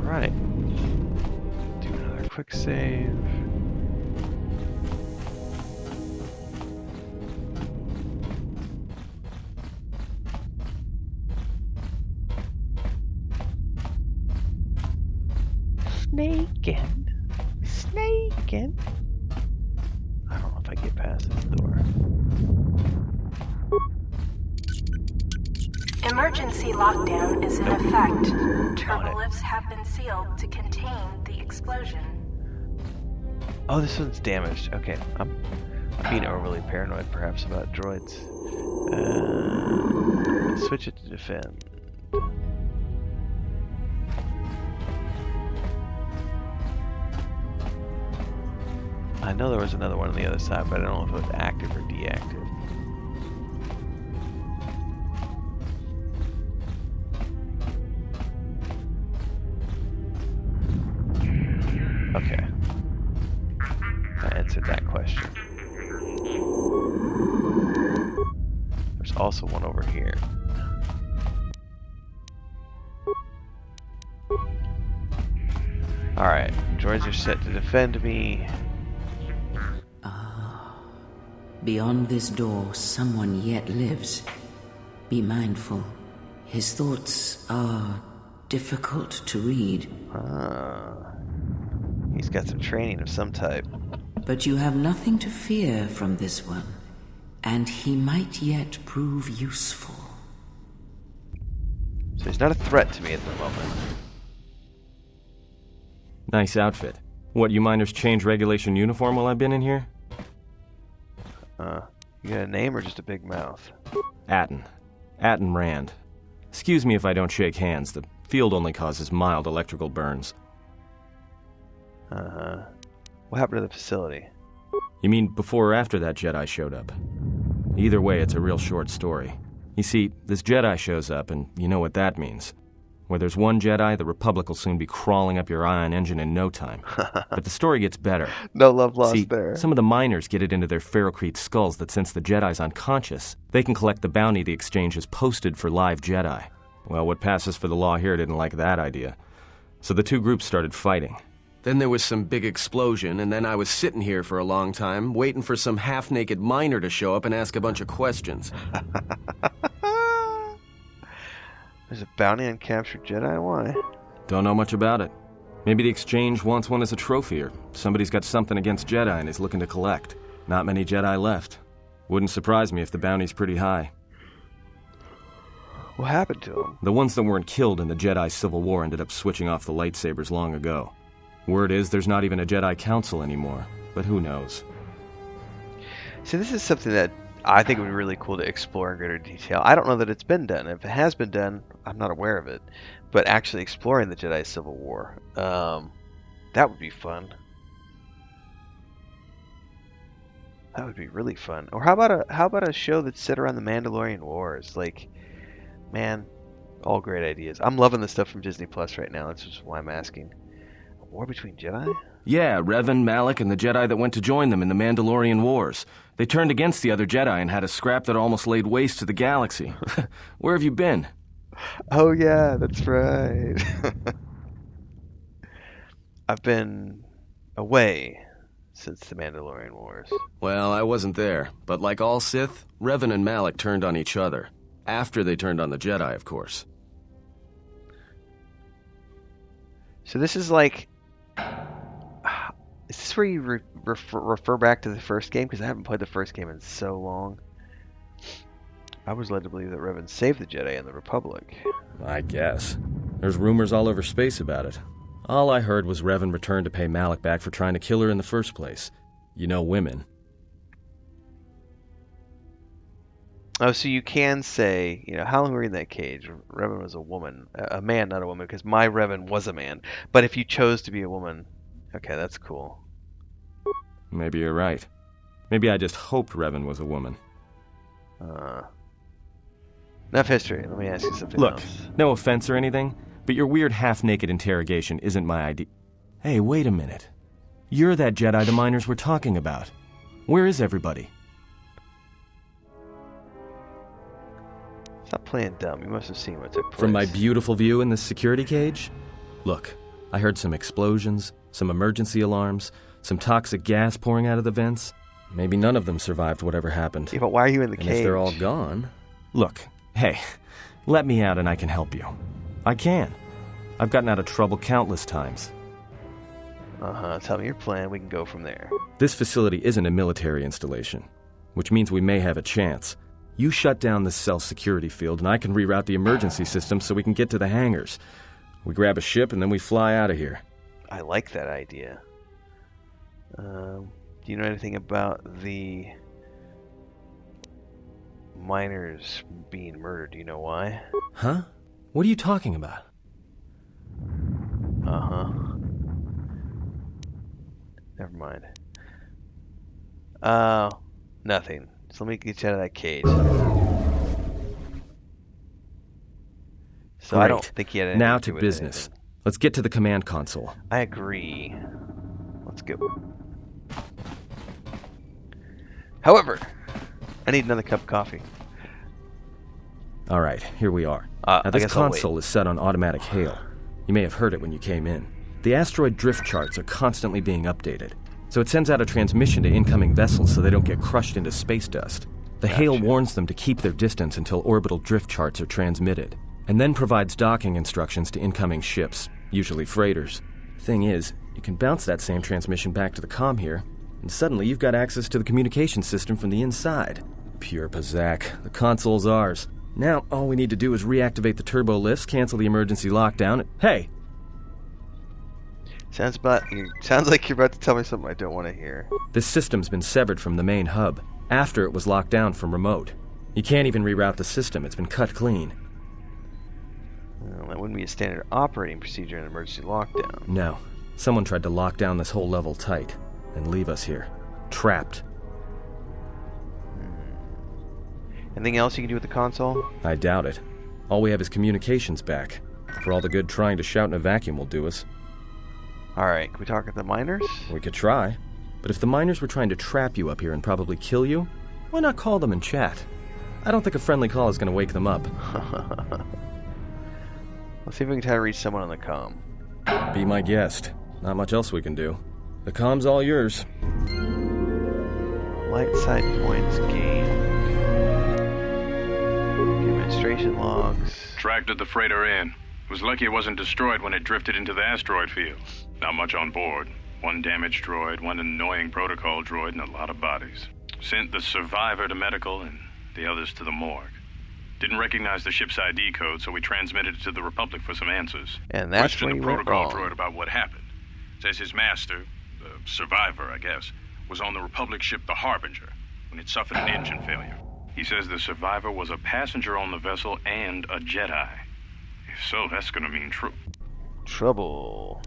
Alright. Do another quick save. Snaking. I don't know if I get past this door. Emergency lockdown is in effect. Turbolifts have been sealed to contain the explosion. Oh, this one's damaged. Okay, I'm being overly paranoid perhaps about droids. Let's switch it to defend. I know there was another one on the other side, but I don't know if it was active or deactive. Okay. I answered that question. There's also one over here. Alright, droids are set to defend me. Beyond this door, someone yet lives. Be mindful. His thoughts are difficult to read. He's got some training of some type. But you have nothing to fear from this one, and he might yet prove useful. So he's not a threat to me at the moment. Nice outfit. What, you miners change regulation uniform while I've been in here? You got a name or just a big mouth? Atton. Atton Rand. Excuse me if I don't shake hands. The field only causes mild electrical burns. What happened to the facility? You mean before or after that Jedi showed up? Either way, it's a real short story. You see, this Jedi shows up, and you know what that means. Where there's one Jedi, the Republic will soon be crawling up your ion engine in no time. But the story gets better. No love lost See, there. Some of the miners get it into their ferrocrete skulls that since the Jedi's unconscious, they can collect the bounty the exchange has posted for live Jedi. Well, what passes for the law here didn't like that idea. So the two groups started fighting. Then there was some big explosion, and then I was sitting here for a long time, waiting for some half-naked miner to show up and ask a bunch of questions. There's a bounty on captured Jedi? Why? Don't know much about it. Maybe the exchange wants one as a trophy, or somebody's got something against Jedi and is looking to collect. Not many Jedi left. Wouldn't surprise me if the bounty's pretty high. What happened to them? The ones that weren't killed in the Jedi Civil War ended up switching off the lightsabers long ago. Word is there's not even a Jedi Council anymore, but who knows? See, this is something that I think it would be really cool to explore in greater detail. I don't know that it's been done. If it has been done, I'm not aware of it. But actually exploring the Jedi Civil War, that would be fun. That would be really fun. Or how about a show that's set around the Mandalorian Wars? Like, man, all great ideas. I'm loving the stuff from Disney Plus right now. That's just why I'm asking. A war between Jedi? Yeah, Revan, Malak, and the Jedi that went to join them in the Mandalorian Wars. They turned against the other Jedi and had a scrap that almost laid waste to the galaxy. Where have you been? Oh yeah, that's right. I've been away since the Mandalorian Wars. Well, I wasn't there, but like all Sith, Revan and Malak turned on each other. After they turned on the Jedi, of course. So this is like... Is this where you refer back to the first game? Because I haven't played the first game in so long. I was led to believe that Revan saved the Jedi and the Republic. I guess. There's rumors all over space about it. All I heard was Revan returned to pay Malik back for trying to kill her in the first place. You know women. Oh, so you can say, how long were you in that cage? Revan was a woman. A man, not a woman, because my Revan was a man. But if you chose to be a woman, okay, that's cool. Maybe you're right. Maybe I just hoped Revan was a woman. Enough history. Let me ask you something Look, else. no offense or anything, but your weird half-naked interrogation isn't my idea. Hey, wait a minute. You're that Jedi the miners were talking about. Where is everybody? Stop playing dumb. You must have seen what took place. From my beautiful view in this security cage? Look, I heard some explosions, some emergency alarms, some toxic gas pouring out of the vents. Maybe none of them survived whatever happened. Yeah, but why are you in the And cage? if they're all gone... Look, hey, let me out and I can help you. I can. I've gotten out of trouble countless times. Tell me your plan. We can go from there. This facility isn't a military installation, which means we may have a chance. You shut down this cell security field, and I can reroute the emergency system so we can get to the hangars. We grab a ship, and then we fly out of here. I like that idea. Do you know anything about the miners being murdered? Do you know why? Huh? What are you talking about? Never mind. Nothing. So let me get you out of that cage. So Great. I don't think he had anything Now to do to with business. anything. Let's get to the command console. I agree. Let's go. However, I need another cup of coffee. All right, here we are. I Now this guess I'll wait. console is set on automatic hail. You may have heard it when you came in. The asteroid drift charts are constantly being updated, so it sends out a transmission to incoming vessels so they don't get crushed into space dust. The hail warns them to keep their distance until orbital drift charts are transmitted, and then provides docking instructions to incoming ships, usually freighters. Thing is, you can bounce that same transmission back to the comm here, and suddenly you've got access to the communication system from the inside. Pure pizzazz. The console's ours. Now, all we need to do is reactivate the turbo lifts, cancel the emergency lockdown. Hey! Sounds like you're about to tell me something I don't want to hear. This system's been severed from the main hub, after it was locked down from remote. You can't even reroute the system, it's been cut clean. Well, that wouldn't be a standard operating procedure in an emergency lockdown. No. Someone tried to lock down this whole level tight, and leave us here. Trapped. Anything else you can do with the console? I doubt it. All we have is communications back. For all the good trying to shout in a vacuum will do us. Alright, can we talk at the miners? We could try. But if the miners were trying to trap you up here and probably kill you, why not call them and chat? I don't think a friendly call is going to wake them up. Let's see if we can try to reach someone on the comm. Be my guest. Not much else we can do. The comm's all yours. Light side points gained. Administration logs. Tracted the freighter in. Was lucky it wasn't destroyed when it drifted into the asteroid field. Not much on board. One damaged droid, one annoying protocol droid, and a lot of bodies. Sent the survivor to medical and the others to the morgue. Didn't recognize the ship's ID code, so we transmitted it to the Republic for some answers. And that's Questioned when the you went protocol wrong. droid about what happened. Says his master, the survivor, I guess, was on the Republic ship the Harbinger when it suffered an engine failure. He says the survivor was a passenger on the vessel and a Jedi. If so, that's gonna mean Trouble.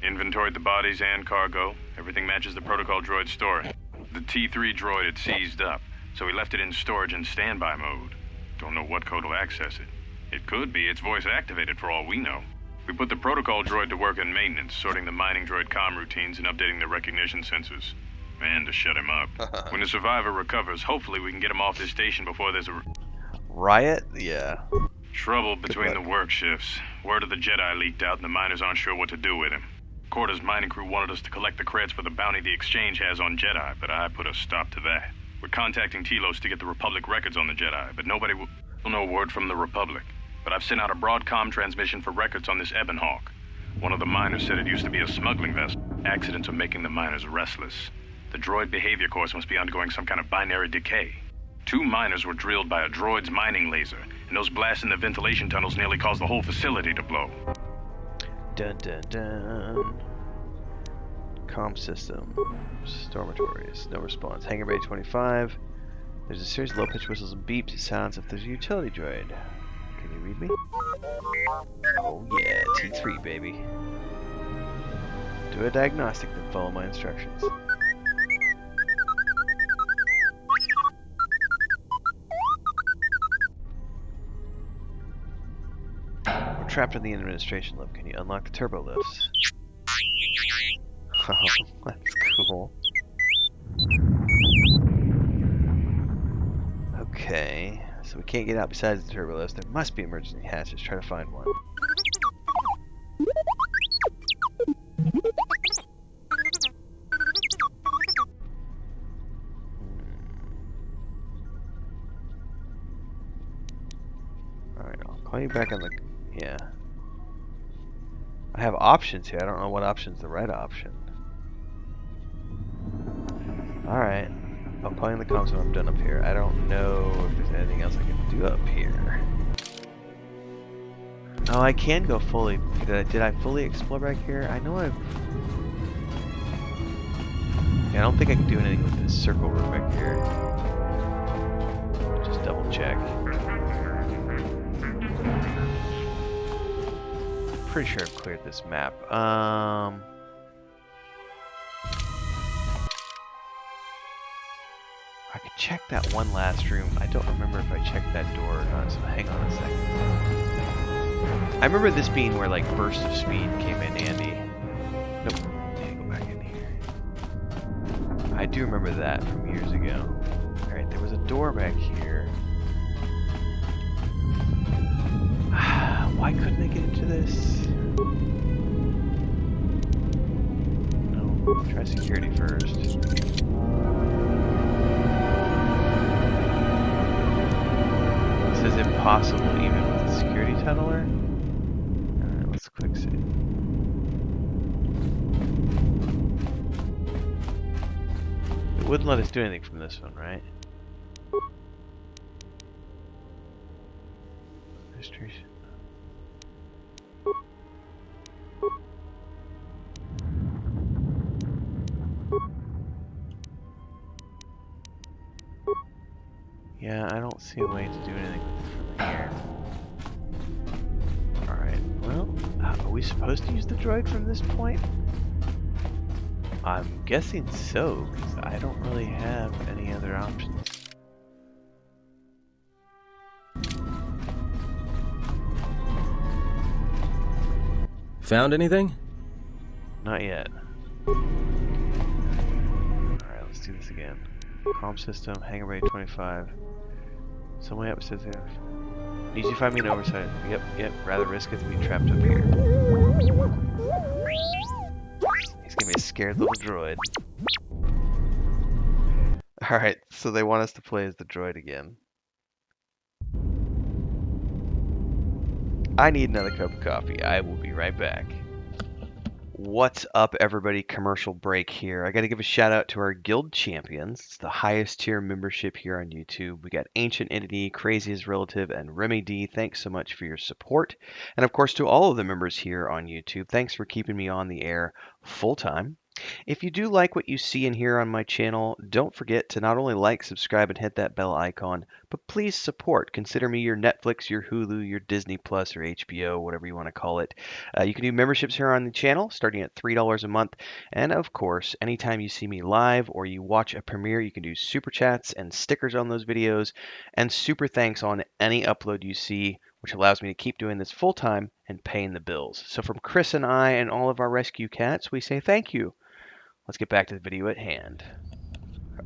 Inventoried the bodies and cargo. Everything matches the protocol droid's story. The T3 droid had seized up, so we left it in storage and standby mode. Don't know what code will access it. It could be it's voice activated for all we know. We put the protocol droid to work in maintenance, sorting the mining droid comm routines and updating the recognition sensors. And to shut him up. When the survivor recovers, hopefully we can get him off this station before there's a Riot? Yeah. trouble between the work shifts. Word of the Jedi leaked out and the miners aren't sure what to do with him. Quarter's mining crew wanted us to collect the creds for the bounty the Exchange has on Jedi, but I put a stop to that. We're contacting Telos to get the Republic records on the Jedi, but nobody will know word from the Republic. But I've sent out a broadcom transmission for records on this Ebon Hawk. One of the miners said it used to be a smuggling vessel. Accidents are making the miners restless. The droid behavior course must be undergoing some kind of binary decay. 2 miners were drilled by a droid's mining laser, and those blasts in the ventilation tunnels nearly caused the whole facility to blow. Dun dun dun. Comm system. Dormitories. No response. Hangar Bay 25. There's a series of low-pitched whistles and beeps. It sounds if there's a utility droid. Can you read me? Oh yeah, T3 baby. Do a diagnostic, then follow my instructions. We're trapped in the administration lift. Can you unlock the turbo lifts? Oh, that's cool. Okay, so we can't get out besides the turbo lifts. There must be emergency hatches. Try to find one. Alright, I'll call you back on the... yeah. I have options here. I don't know what option's the right option. Alright. I'll call you in the comms when I'm done up here. I don't know if there's anything else I can do up here. Oh, I can go fully. Did I fully explore back here? I know I've... yeah, I don't think I can do anything with this circle room back here. Just double check. Pretty sure I've cleared this map. I could check that one last room. I don't remember if I checked that door or not, so hang on a second. I remember this being where, like, burst of speed came in handy. Nope. Need to go back in here. I do remember that from years ago. Alright, there was a door back here. Why couldn't I get into this? No, try security first. This is impossible even with the security tunneler. Alright, let's quick save. It wouldn't let us do anything from this one, right? Registration. Yeah, I don't see a way to do anything from here. Alright, well, are we supposed to use the droid from this point? I'm guessing so, because I don't really have any other options. Found anything? Not yet. Alright, let's do this again. Comm system, hangar bay 25. Somewhere up says there. Need you to find me an oversight. Yep. Rather risk it than be trapped up here. He's gonna be a scared little droid. Alright, so they want us to play as the droid again. I need another cup of coffee. I will be right back. What's up, everybody? Commercial break here. I got to give a shout out to our guild champions. It's the highest tier membership here on YouTube. We got Ancient Entity, Craziest Relative, and Remy D. Thanks so much for your support. And of course, to all of the members here on YouTube, thanks for keeping me on the air full time. If you do like what you see and hear on my channel, don't forget to not only like, subscribe, and hit that bell icon, but please support. Consider me your Netflix, your Hulu, your Disney Plus, or HBO, whatever you want to call it. You can do memberships here on the channel, starting at $3 a month. And of course, anytime you see me live or you watch a premiere, you can do super chats and stickers on those videos, and super thanks on any upload you see, which allows me to keep doing this full time and paying the bills. So from Chris and I and all of our rescue cats, we say thank you. Let's get back to the video at hand.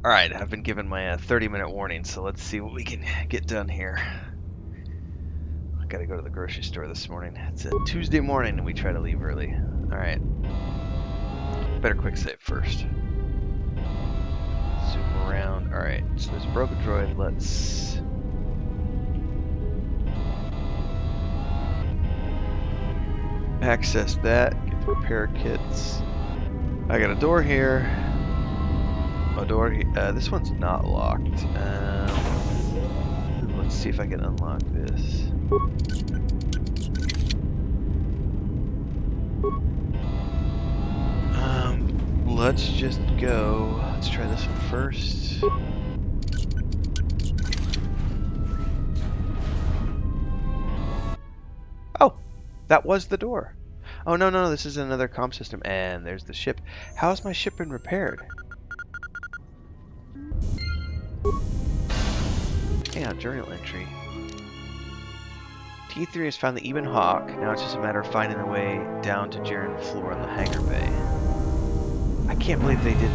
Alright, I've been given my 30-minute warning, so let's see what we can get done here. I gotta go to the grocery store this morning. It's a Tuesday morning and we try to leave early. Alright. Better quick save first. Zoom around. Alright, so there's a broken droid. Let's... access that. Get the repair kits. I got a door here. A door here. This one's not locked. Let's see if I can unlock this. let's just go. Let's try this one first. Oh, that was the door. Oh, no, no, this is another comm system. And there's the ship. How has my ship been repaired? Hang on, journal entry. T3 has found the Ebon Hawk. Now it's just a matter of finding their way down to Jaren's floor in the hangar bay. I can't believe they didn't,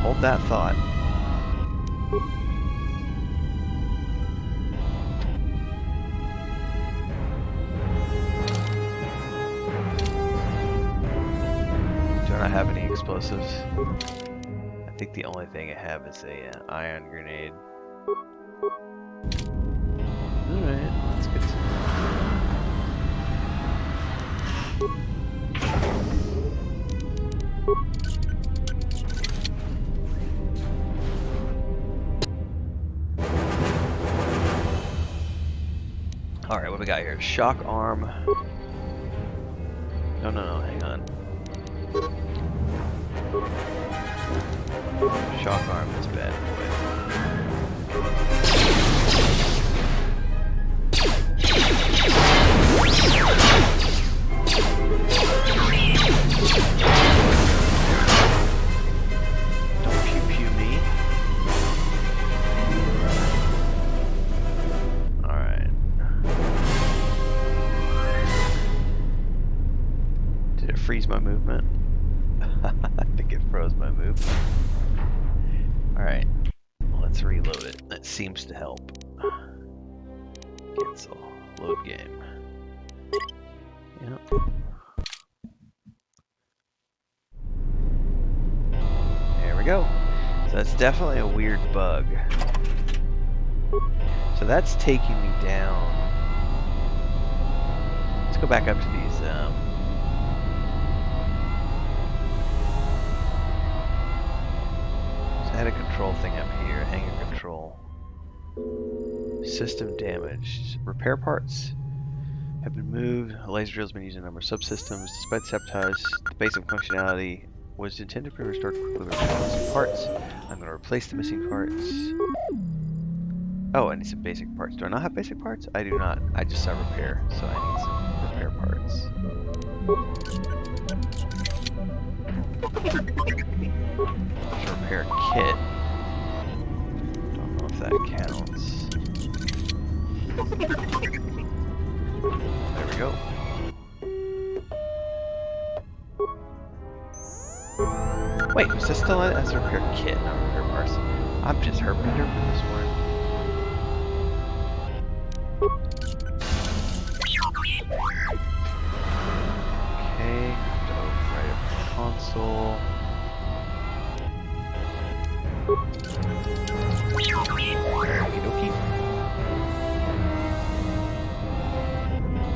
hold that thought. Do I not have any explosives? I think the only thing I have is a ion grenade. Alright, let's get some. Alright, what do we got here? Shock arm. No, no, no, hang on. Shock arm this bad boy. Don't pew pew me. Alright. Did it freeze my movement? I think it froze my movement. Alright, let's reload it. That seems to help. Cancel. Load game. Yep. There we go. So that's definitely a weird bug. So that's taking me down. Let's go back up to these I had a control thing up here, hangar control. System damaged. Repair parts have been moved. A laser drill has been used in a number of subsystems. Despite sabotage, the basic functionality was intended to be restored quickly with missing parts. I'm going to replace the missing parts. Oh, I need some basic parts. Do I not have basic parts? I do not. I just saw repair, so I need some repair parts. Repair kit. Don't know if that counts. There we go. Wait, is this still as a repair kit, not repair parts? I'm just herping derping this one. Okay, have to override up the console. Okie dokie.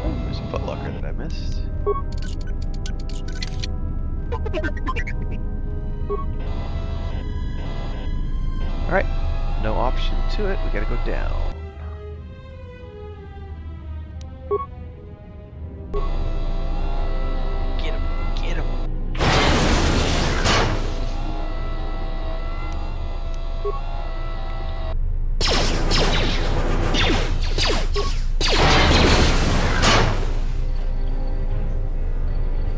Oh, there's a footlocker that I missed. Alright, no option to it, we gotta go down. Get him, get him.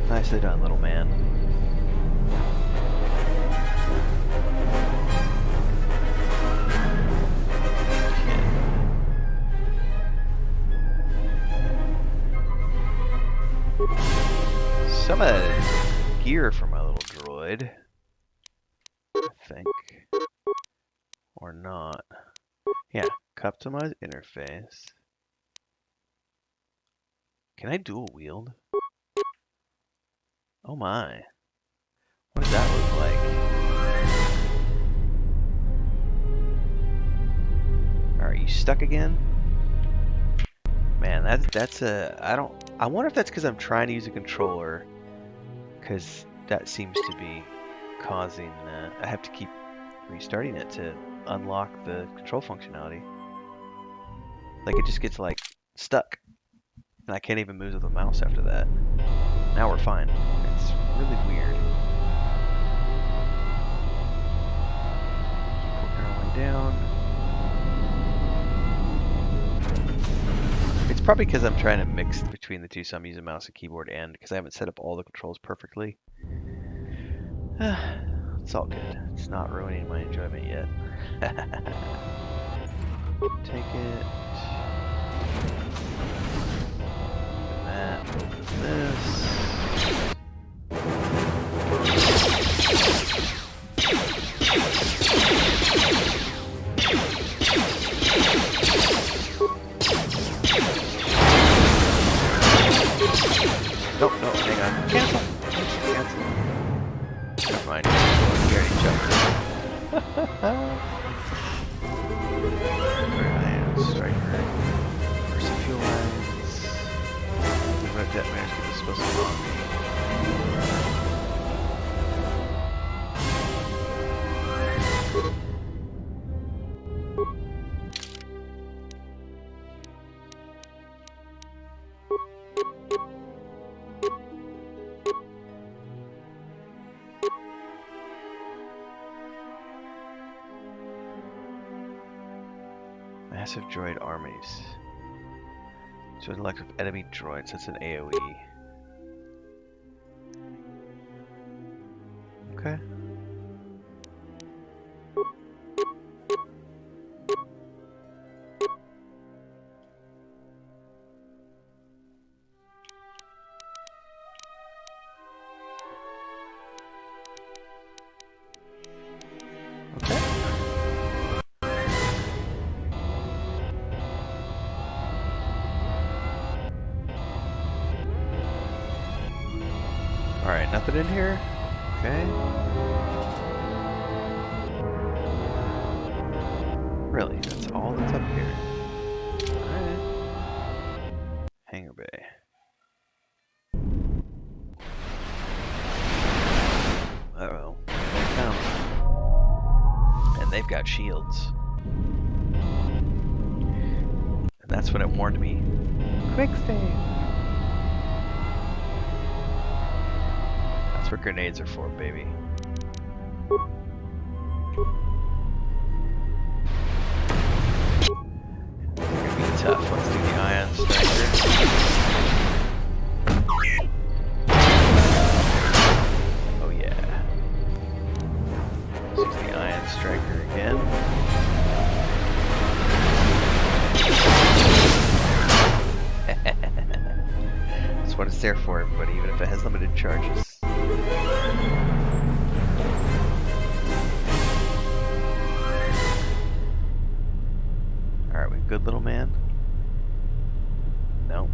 Nicely done, little man. Some of that is gear for my little droid, I think. Or not. Yeah, customize interface. Can I dual wield? Oh my. What does that look like? Are you stuck again? Man, that's a... I wonder if that's because I'm trying to use a controller. Because that seems to be causing... I have to keep restarting it to unlock the control functionality. Like it just gets like stuck. And I can't even move with the mouse after that. Now we're fine. It's really weird. Keep working our way down. It's probably because I'm trying to mix between the two, so I'm using mouse and keyboard, and because I haven't set up all the controls perfectly. It's all good. It's not ruining my enjoyment yet. Take it. Open that. Open this. Nope, no, hang on. Cancel. Cancel. Never mind. We already jumped in. Striker. Mercy fuel lines. Red detonators get this supposed to be on me. Massive droid armies. So intellect with enemy droids, that's an AoE. Okay. Alright, nothing in here? Okay. Really? That's all that's up here? Alright. Hangar bay. Uh-oh. They come. And they've got shields. And that's when it warned me. Quick save! That's what grenades are for, baby. They're gonna be tough. Let's do the ion striker. Oh yeah. Let's use the ion striker again. That's what it's there for, everybody, even if it has limited charges. Alright, we good, little man? No.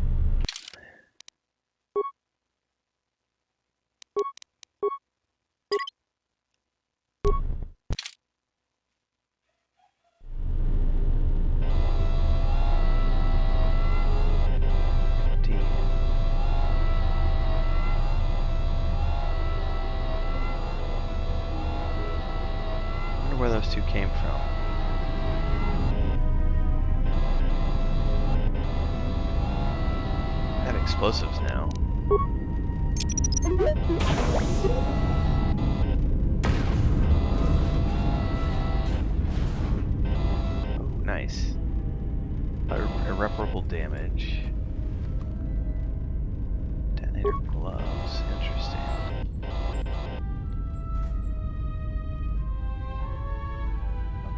Empty. I wonder where those two came from. I have explosives now. Oh, nice. Irreparable damage. Detonator gloves. Interesting.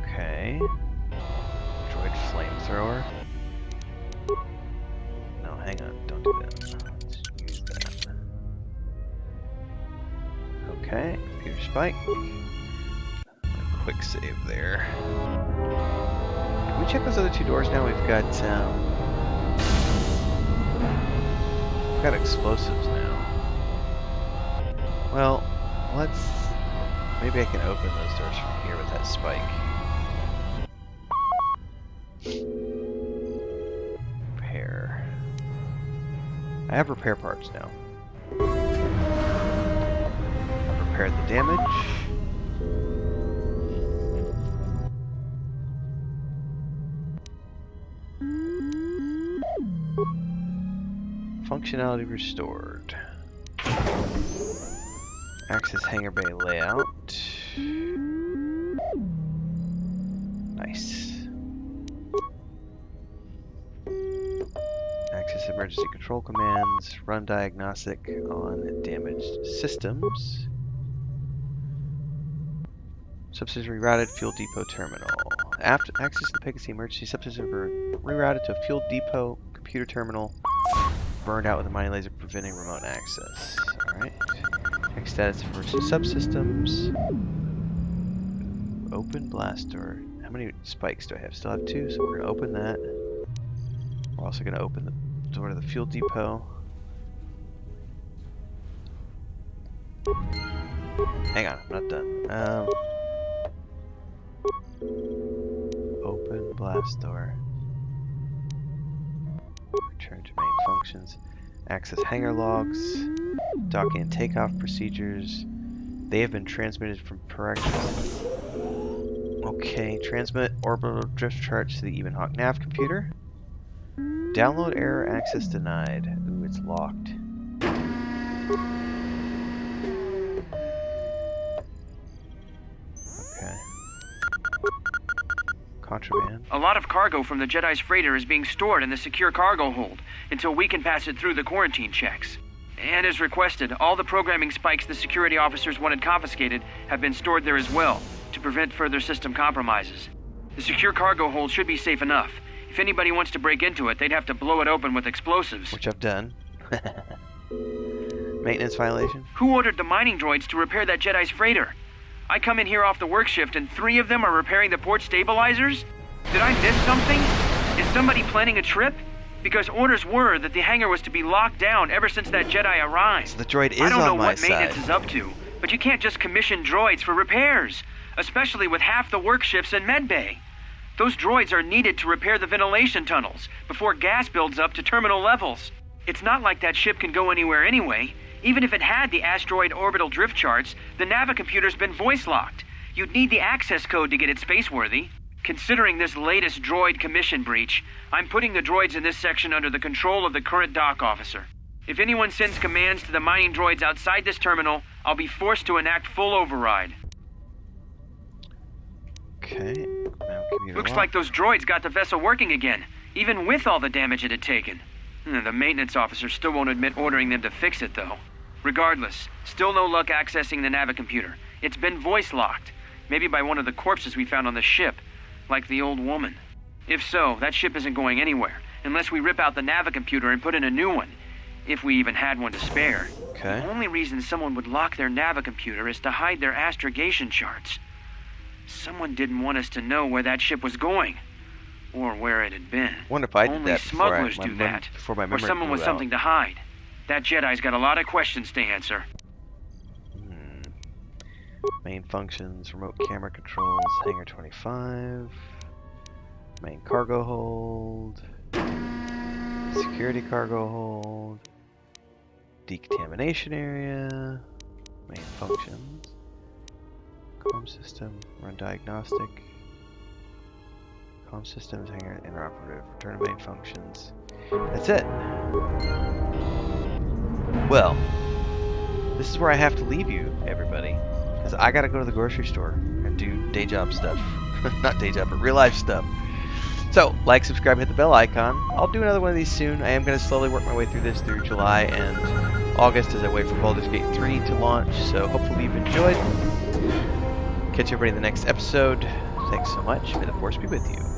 Okay. Droid flamethrower. No, hang on. Don't do that. Let's use that. Okay. Computer spike. A quick save there. Can we check those other two doors now? We've got explosives now. Well, let's... Maybe I can open those doors from here with that spike. Repair. I have repair parts now. I've repaired the damage. Functionality restored. Access hangar bay layout. Nice. Access emergency control commands. Run diagnostic on damaged systems. Subsystem rerouted, fuel depot terminal. After access the Pegasus emergency subsystem rerouted to a fuel depot computer terminal. Burned out with a mining laser preventing remote access. Alright. Check status for subsystems. Open blast door. How many spikes do I have? Still have 2, so we're going to open that. We're also going to open the door to the fuel depot. Hang on, I'm not done. Open blast door. Return to main functions. Access hangar logs. Docking and takeoff procedures. They have been transmitted from correction. Okay, transmit orbital drift charts to the Ebon Hawk nav computer. Download error, access denied. Ooh, it's locked. Okay. Contraband. A lot of cargo from the Jedi's freighter is being stored in the secure cargo hold until we can pass it through the quarantine checks. And as requested, all the programming spikes the security officers wanted confiscated have been stored there as well, to prevent further system compromises. The secure cargo hold should be safe enough. If anybody wants to break into it, they'd have to blow it open with explosives. Which I've done. Maintenance violation? Who ordered the mining droids to repair that Jedi's freighter? I come in here off the work shift and 3 of them are repairing the port stabilizers? Did I miss something? Is somebody planning a trip? Because orders were that the hangar was to be locked down ever since that Jedi arrived. So the droid is I don't know on my what maintenance side. is up to, but you can't just commission droids for repairs, especially with half the work shifts in medbay. Those droids are needed to repair the ventilation tunnels before gas builds up to terminal levels. It's not like that ship can go anywhere anyway. Even if it had the asteroid orbital drift charts, the navicomputer's been voice-locked. You'd need the access code to get it spaceworthy. Considering this latest droid commission breach, I'm putting the droids in this section under the control of the current dock officer. If anyone sends commands to the mining droids outside this terminal, I'll be forced to enact full override. Okay. Looks like those droids got the vessel working again, even with all the damage it had taken. The maintenance officer still won't admit ordering them to fix it, though. Regardless, still no luck accessing the navicomputer. It's been voice-locked, maybe by one of the corpses we found on the ship, like the old woman. If so, that ship isn't going anywhere, unless we rip out the navicomputer and put in a new one, if we even had one to spare. Okay. The only reason someone would lock their navicomputer is to hide their astrogation charts. Someone didn't want us to know where that ship was going, or where it had been. Wonder if I did Only that before smugglers do that, before my or memory someone with blew out. something to hide. That Jedi's got a lot of questions to answer. Main functions, remote camera controls, hangar 25, main cargo hold, security cargo hold, decontamination area, main functions, comm system, run diagnostic, comm systems, hangar interoperative, return to main functions. That's it. Well, this is where I have to leave you, everybody. Because I gotta go to the grocery store and do day job stuff. Not day job, but real life stuff. So, like, subscribe, hit the bell icon. I'll do another one of these soon. I am going to slowly work my way through this through July and August as I wait for Baldur's Gate 3 to launch. So, hopefully you've enjoyed. Catch everybody in the next episode. Thanks so much. May the Force be with you.